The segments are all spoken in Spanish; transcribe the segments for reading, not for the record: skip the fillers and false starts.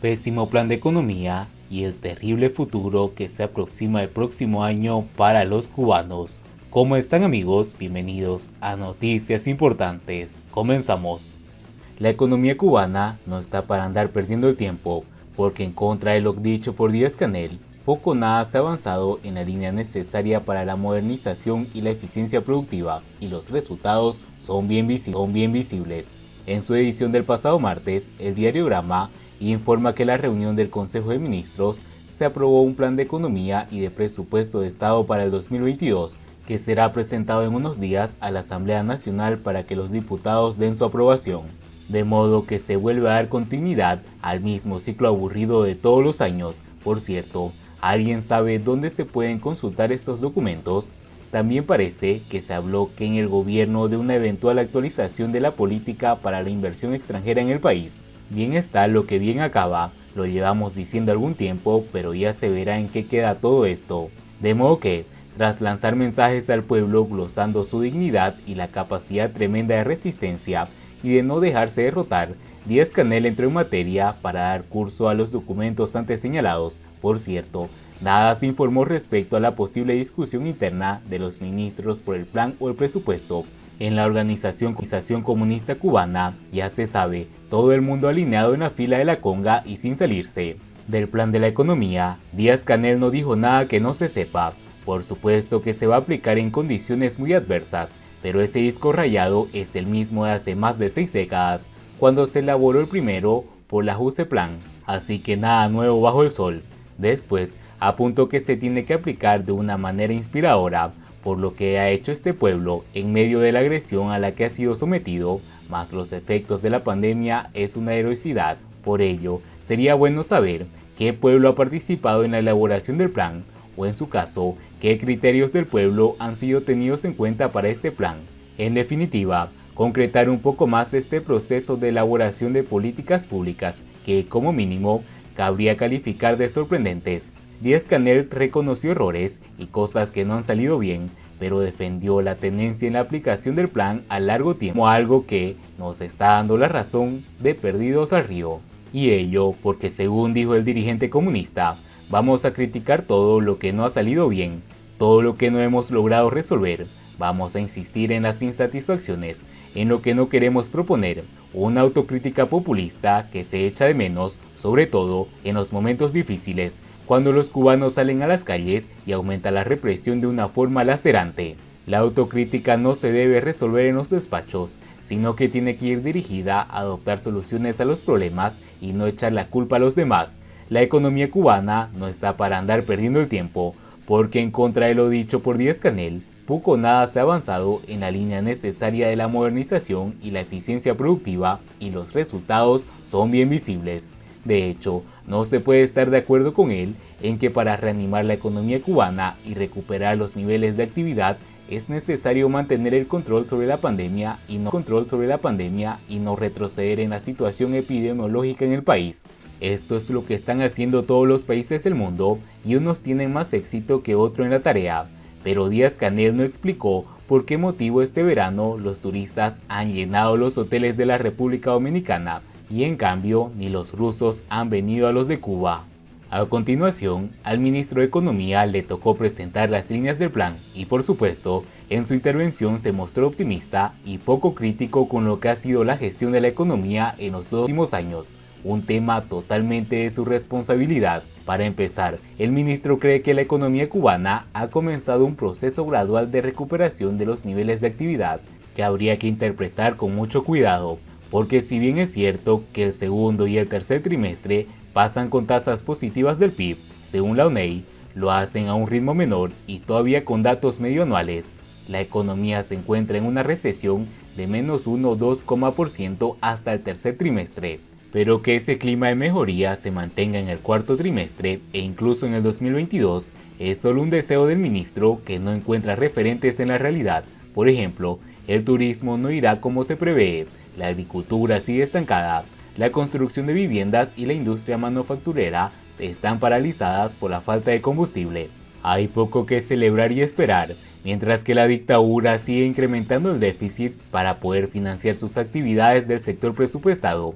pésimo plan de economía y el terrible futuro que se aproxima el próximo año para los cubanos. ¿Cómo están, amigos? Bienvenidos a Noticias Importantes. Comenzamos. La economía cubana no está para andar perdiendo el tiempo, porque en contra de lo dicho por Díaz-Canel, poco o nada se ha avanzado en la línea necesaria para la modernización y la eficiencia productiva, y los resultados son bien visibles. En su edición del pasado martes, el diario Grama informa que en la reunión del Consejo de Ministros se aprobó un plan de economía y de presupuesto de Estado para el 2022, que será presentado en unos días a la Asamblea Nacional para que los diputados den su aprobación. De modo que se vuelve a dar continuidad al mismo ciclo aburrido de todos los años. Por cierto, ¿alguien sabe dónde se pueden consultar estos documentos? También parece que se habló que en el gobierno de una eventual actualización de la política para la inversión extranjera en el país. Bien está lo que bien acaba, lo llevamos diciendo algún tiempo, pero ya se verá en qué queda todo esto. De modo que, tras lanzar mensajes al pueblo glosando su dignidad y la capacidad tremenda de resistencia y de no dejarse derrotar, Díaz-Canel entró en materia para dar curso a los documentos antes señalados. Por cierto, nada se informó respecto a la posible discusión interna de los ministros por el plan o el presupuesto. En la Organización Comunista Cubana ya se sabe, todo el mundo alineado en la fila de la conga y sin salirse. Del plan de la economía, Díaz-Canel no dijo nada que no se sepa. Por supuesto que se va a aplicar en condiciones muy adversas, pero ese disco rayado es el mismo de hace más de 6 décadas, cuando se elaboró el primero por la Juseplan, así que nada nuevo bajo el sol. Después, apuntó que se tiene que aplicar de una manera inspiradora, por lo que ha hecho este pueblo en medio de la agresión a la que ha sido sometido, más los efectos de la pandemia, es una heroicidad. Por ello, sería bueno saber qué pueblo ha participado en la elaboración del plan, o en su caso, qué criterios del pueblo han sido tenidos en cuenta para este plan. En definitiva, concretar un poco más este proceso de elaboración de políticas públicas que, como mínimo, cabría calificar de sorprendentes. Díaz-Canel reconoció errores y cosas que no han salido bien, pero defendió la tenencia en la aplicación del plan a largo tiempo como algo que nos está dando la razón de perdidos al río. Y ello porque, según dijo el dirigente comunista, vamos a criticar todo lo que no ha salido bien, todo lo que no hemos logrado resolver. Vamos a insistir en las insatisfacciones, en lo que no queremos proponer, una autocrítica populista que se echa de menos, sobre todo en los momentos difíciles, cuando los cubanos salen a las calles y aumenta la represión de una forma lacerante. La autocrítica no se debe resolver en los despachos, sino que tiene que ir dirigida a adoptar soluciones a los problemas y no echar la culpa a los demás. La economía cubana no está para andar perdiendo el tiempo, porque en contra de lo dicho por Díaz-Canel, poco o nada se ha avanzado en la línea necesaria de la modernización y la eficiencia productiva, y los resultados son bien visibles. De hecho, no se puede estar de acuerdo con él en que para reanimar la economía cubana y recuperar los niveles de actividad es necesario mantener el control sobre la pandemia y no retroceder en la situación epidemiológica en el país. Esto es lo que están haciendo todos los países del mundo y unos tienen más éxito que otro en la tarea. Pero Díaz-Canel no explicó por qué motivo este verano los turistas han llenado los hoteles de la República Dominicana y en cambio ni los rusos han venido a los de Cuba. A continuación, al ministro de Economía le tocó presentar las líneas del plan y, por supuesto, en su intervención se mostró optimista y poco crítico con lo que ha sido la gestión de la economía en los últimos años, un tema totalmente de su responsabilidad. Para empezar, el ministro cree que la economía cubana ha comenzado un proceso gradual de recuperación de los niveles de actividad que habría que interpretar con mucho cuidado, porque si bien es cierto que el segundo y el tercer trimestre pasan con tasas positivas del PIB, según la UNEI, lo hacen a un ritmo menor y todavía con datos medio anuales. La economía se encuentra en una recesión de menos 1,2% hasta el tercer trimestre, pero que ese clima de mejoría se mantenga en el cuarto trimestre e incluso en el 2022 es solo un deseo del ministro que no encuentra referentes en la realidad. Por ejemplo, el turismo no irá como se prevé, la agricultura sigue estancada, la construcción de viviendas y la industria manufacturera están paralizadas por la falta de combustible. hay poco que celebrar y esperar, mientras que la dictadura sigue incrementando el déficit para poder financiar sus actividades del sector presupuestado,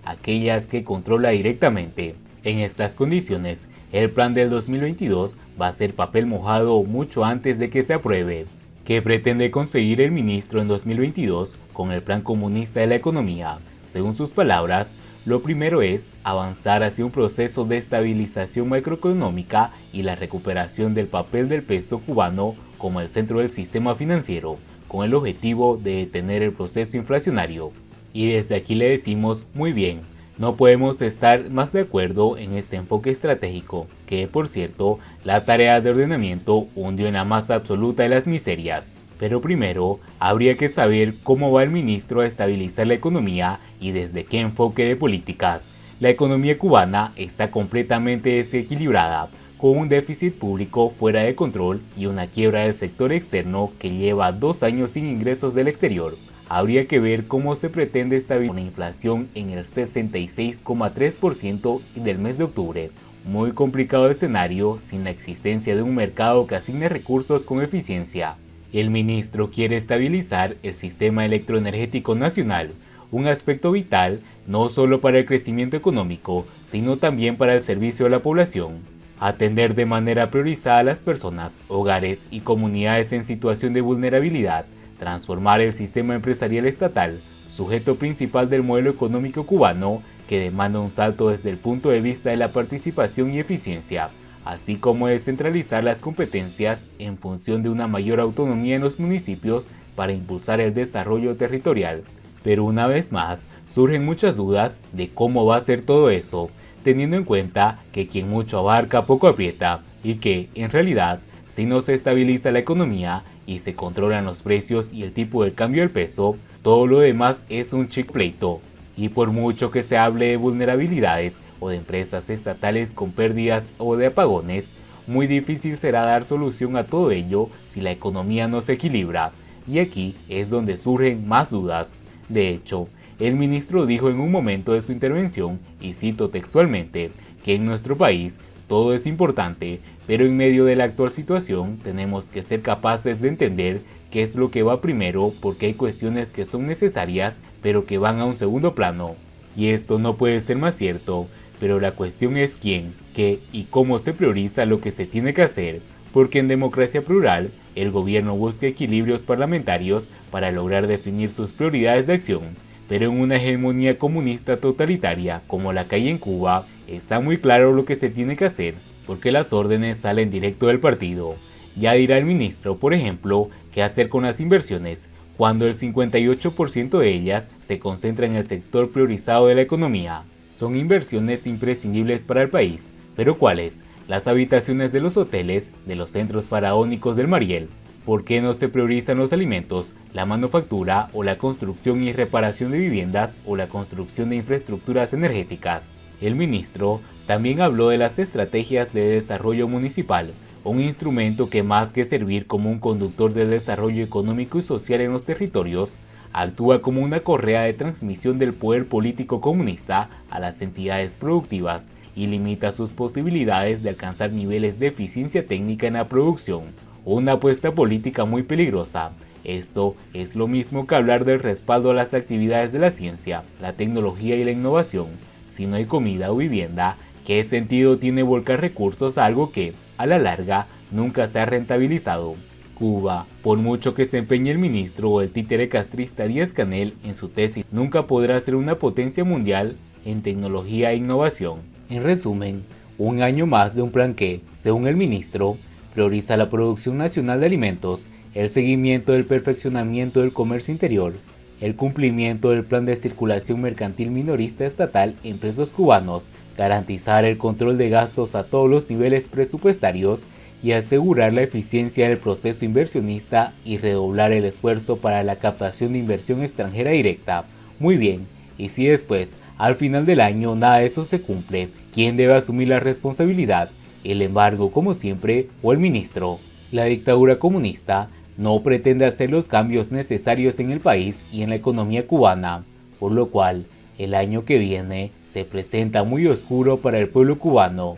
aquellas que controla directamente. En estas condiciones, el plan del 2022 va a ser papel mojado mucho antes de que se apruebe. ¿Qué pretende conseguir el ministro en 2022 con el plan comunista de la economía? Según sus palabras, lo primero es avanzar hacia un proceso de estabilización macroeconómica y la recuperación del papel del peso cubano como el centro del sistema financiero, con el objetivo de detener el proceso inflacionario. Y desde aquí le decimos muy bien, no podemos estar más de acuerdo en este enfoque estratégico, que por cierto, la tarea de ordenamiento hundió en la más absoluta de las miserias. Pero primero, habría que saber cómo va el ministro a estabilizar la economía y desde qué enfoque de políticas. La economía cubana está completamente desequilibrada, con un déficit público fuera de control y una quiebra del sector externo que lleva 2 años sin ingresos del exterior. Habría que ver cómo se pretende estabilizar una inflación en el 66,3% del mes de octubre. Muy complicado escenario sin la existencia de un mercado que asigne recursos con eficiencia. El ministro quiere estabilizar el sistema electroenergético nacional, un aspecto vital no solo para el crecimiento económico, sino también para el servicio a la población. Atender de manera priorizada a las personas, hogares y comunidades en situación de vulnerabilidad, transformar el sistema empresarial estatal, sujeto principal del modelo económico cubano, que demanda un salto desde el punto de vista de la participación y eficiencia, así como descentralizar las competencias en función de una mayor autonomía en los municipios para impulsar el desarrollo territorial. Pero una vez más, surgen muchas dudas de cómo va a ser todo eso, teniendo en cuenta que quien mucho abarca poco aprieta, y que, en realidad, si no se estabiliza la economía y se controlan los precios y el tipo de cambio del peso, todo lo demás es un chic pleito. Y por mucho que se hable de vulnerabilidades o de empresas estatales con pérdidas o de apagones, muy difícil será dar solución a todo ello si la economía no se equilibra. Y aquí es donde surgen más dudas. De hecho, el ministro dijo en un momento de su intervención, y cito textualmente, que en nuestro país todo es importante, pero en medio de la actual situación tenemos que ser capaces de entender qué es lo que va primero, porque hay cuestiones que son necesarias pero que van a un segundo plano. Y esto no puede ser más cierto, pero la cuestión es quién, qué y cómo se prioriza lo que se tiene que hacer, porque en democracia plural, el gobierno busca equilibrios parlamentarios para lograr definir sus prioridades de acción, pero en una hegemonía comunista totalitaria como la que hay en Cuba, está muy claro lo que se tiene que hacer, porque las órdenes salen directo del partido. Ya dirá el ministro, por ejemplo, qué hacer con las inversiones, cuando el 58% de ellas se concentra en el sector priorizado de la economía. Son inversiones imprescindibles para el país, pero ¿cuáles? Las habitaciones de los hoteles, de los centros faraónicos del Mariel. ¿Por qué no se priorizan los alimentos, la manufactura o la construcción y reparación de viviendas o la construcción de infraestructuras energéticas? El ministro también habló de las estrategias de desarrollo municipal, un instrumento que más que servir como un conductor del desarrollo económico y social en los territorios, actúa como una correa de transmisión del poder político comunista a las entidades productivas y limita sus posibilidades de alcanzar niveles de eficiencia técnica en la producción. Una apuesta política muy peligrosa. Esto es lo mismo que hablar del respaldo a las actividades de la ciencia, la tecnología y la innovación. Si no hay comida o vivienda, ¿qué sentido tiene volcar recursos a algo que, a la larga, nunca se ha rentabilizado? Cuba, por mucho que se empeñe el ministro o el títere castrista Díaz-Canel en su tesis, nunca podrá ser una potencia mundial en tecnología e innovación. En resumen, un año más de un plan que, según el ministro, prioriza la producción nacional de alimentos, el seguimiento del perfeccionamiento del comercio interior, el cumplimiento del plan de circulación mercantil minorista estatal en pesos cubanos, garantizar el control de gastos a todos los niveles presupuestarios y asegurar la eficiencia del proceso inversionista y redoblar el esfuerzo para la captación de inversión extranjera directa. Muy bien, y si después, al final del año, nada de eso se cumple, ¿quién debe asumir la responsabilidad? ¿El embargo, como siempre, o el ministro? La dictadura comunista no pretende hacer los cambios necesarios en el país y en la economía cubana, por lo cual el año que viene se presenta muy oscuro para el pueblo cubano.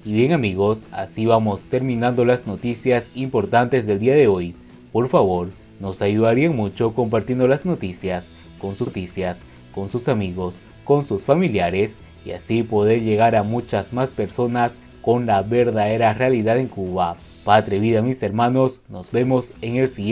Y bien amigos, así vamos terminando las noticias importantes del día de hoy. Por favor, nos ayudarían mucho compartiendo las noticias con sus amigos, con sus familiares y así poder llegar a muchas más personas con la verdadera realidad en Cuba. Patria y vida mis hermanos, nos vemos en el siguiente.